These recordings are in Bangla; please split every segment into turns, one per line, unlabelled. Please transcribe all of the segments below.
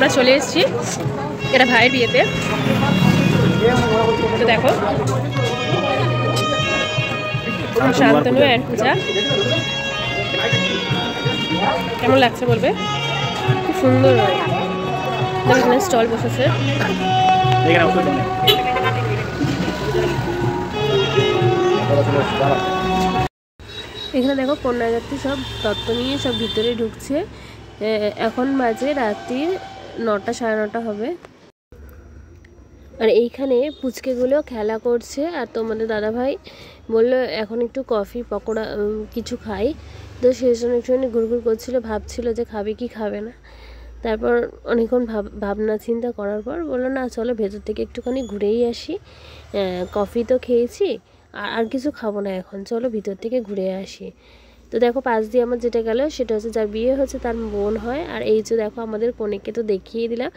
আমরা চলে এসেছি এটা ভাইয়ের বিয়েতে। তো দেখো শান্তনু অ্যান্ড পূজা কেমন লাগছে বলবে। খুব সুন্দর এখানে স্টল বসেছে। এখানে দেখো কন্যাযাত্রী সব তত্ত্ব নিয়ে সব ভিতরে ঢুকছে। এখন বাজে রাত্রির 9টা সাড়ে 9টা হবে। আর এইখানে পুচকেগুলো খেলা করছে। আর তোমাদের দাদাভাই বললো এখন একটু কফি পকোড়া কিছু খাই, তো সেই জন্য একটুখানি ঘুরঘুর করছিল, ভাবছিল যে খাবে কি খাবে না। তারপর অনেকক্ষণ ভাবনা চিন্তা করার পর বললো না চলো ভেতর থেকে একটুখানি ঘুরেই আসি, কফি তো খেয়েছি আর কিছু খাবো না এখন, চলো ভিতর থেকে ঘুরে আসি। তো দেখো পাশ দিয়ে আমার যেটা গেল সেটা হচ্ছে যার বিয়ে হচ্ছে তার বোন হয়। আর এই যে দেখো আমাদের কনেকে তো দেখিয়ে দিলাম,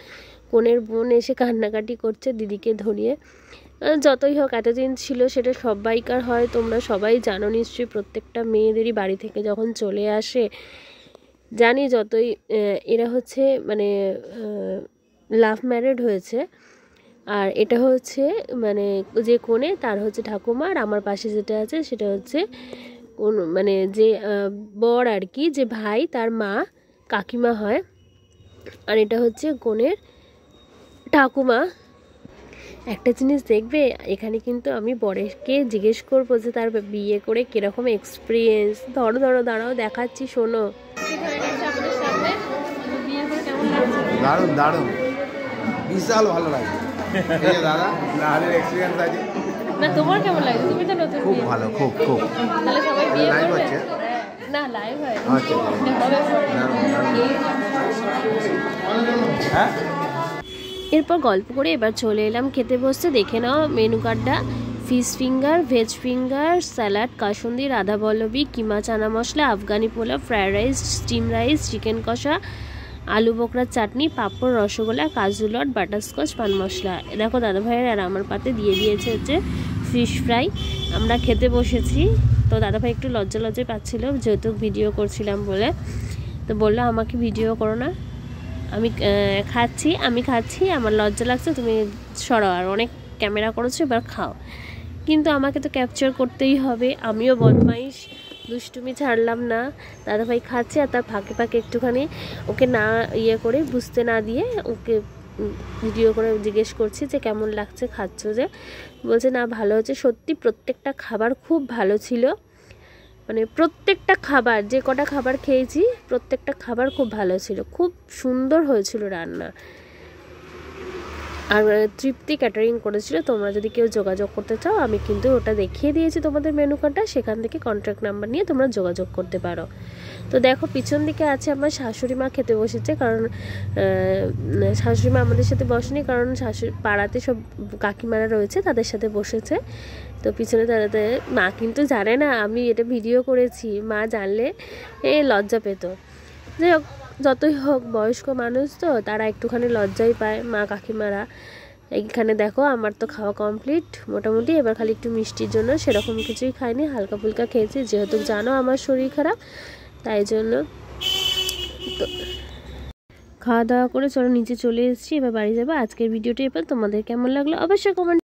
কনের বোন এসে কান্নাকাটি করছে দিদিকে ধরিয়ে। যতই হোক এতদিন ছিল সেটা সবাইকার হয়, তোমরা সবাই জানো নিশ্চয়ই। প্রত্যেকটা মেয়েদেরই বাড়ি থেকে যখন চলে আসে জানি, যতই এরা হচ্ছে মানে লাভ ম্যারেড হয়েছে। আর এটা হচ্ছে মানে যে কোণে তার হচ্ছে ঠাকুমা, আর আমার পাশে যেটা আছে সেটা হচ্ছে কোন মানে যে বর আর কি, যে ভাই তার মা কাকিমা হয়। আর এটা হচ্ছে কোণের ঠাকুমা। একটা জিনিস দেখবে, এখানে কিন্তু আমি বরেরকে জিজ্ঞেস করবো যে তার বিয়ে করে কিরকম এক্সপিরিয়েন্স। ধরো ধরো দাঁড়াও দেখাচ্ছি, শোনো।
দারুণ দারুণ, বিশাল ভালো লাগে দাদা, দাদার এক্সপিরিয়েন্স আছে
না। তোমার কেমন লাগে? তুমি তো নতুন।
খুব ভালো, খুব খুব।
তাহলে সবাই বিয়ে
লাইভ
করবে
হচ্ছে
না? লাইভ হয়।
আচ্ছা হ্যাঁ।
এরপর গল্প করে এবার চলে এলাম খেতে বসতে। দেখে নাও মেনু কার্ডটা। Fish finger, veg finger, salad, কাসুন্দি, রাধা বল্লভী, কিমা চানা মশলা, আফগানি পোলাও, fried rice, steam rice, chicken কষা, আলু বোকরার চাটনি, পাঁপড়, রসগোল্লা, কাজু লট, বাটারস্কচ, পান মশলা। দেখো দাদা ভাইয়ের আর আমার পাতে দিয়ে দিয়েছে হচ্ছে ফিশ ফ্রাই। আমরা খেতে বসেছি। তো দাদাভাই একটু লজ্জা লজ্জায় পাচ্ছিল যেহেতু ভিডিও করছিলাম বলে, তো বললো আমাকে ভিডিও করো না, আমি খাচ্ছি, আমার লজ্জা লাগছে, তুমি সরাও, আর অনেক ক্যামেরা করেছো এবার খাও। কিন্তু আমাকে তো ক্যাপচার করতেই হবে, আমিও বদমাইশ, দুষ্টুমি ছাড়লাম না। দাদাভাই খাচ্ছে আর তার ফাঁকে ফাঁকে একটুখানি ওকে না ইয়ে করে বুঝতে না দিয়ে ওকে ভিডিও করে জিজ্ঞেস করছি যে কেমন লাগছে খাচ্ছ যে। বলছে না ভালো হচ্ছে। সত্যি প্রত্যেকটা খাবার খুব ভালো ছিল, মানে প্রত্যেকটা খাবার, যে কটা খাবার খেয়েছি প্রত্যেকটা খাবার খুব ভালো ছিল, খুব সুন্দর হয়েছিল রান্না। আর তৃপ্তি ক্যাটারিং করেছিল। তোমরা যদি কেউ যোগাযোগ করতে চাও আমি কিন্তু ওটা দেখিয়ে দিয়েছি তোমাদের মেনু কার্ডটা, সেখান থেকে কন্ট্যাক্ট নাম্বার নিয়ে তোমরা যোগাযোগ করতে পারো। তো দেখো পিছন দিকে আছে আমার শাশুড়ি মা খেতে বসেছে, কারণ শাশুড়ি মা আমাদের সাথে বসেনি, কারণ পাড়াতে সব কাকিমারা রয়েছে তাদের সাথে বসেছে। তো পিছনে দাদাদের মা কিন্তু জানে না আমি এটা ভিডিও করেছি, মা জানলে লজ্জা পেত। যাই হোক, যতই হোক বয়স্ক মানুষ তো তারা একটুখানি লজ্জাই পায় মা কাকিমারা। এইখানে দেখো আমার তো খাওয়া কমপ্লিট মোটামুটি, এবার খালি একটু মিষ্টির জন্য সেরকম কিছুই খাইনি, হালকা ফুলকা খেয়েছি, যেহেতু জানো আমার শরীর খারাপ তাই জন্য। তো খাওয়া দাওয়া করে চলো নিচে চলে এসেছি, এবার বাড়ি যাবো। আজকের ভিডিওটা এবার তোমাদের কেমন লাগলো অবশ্যই কমেন্ট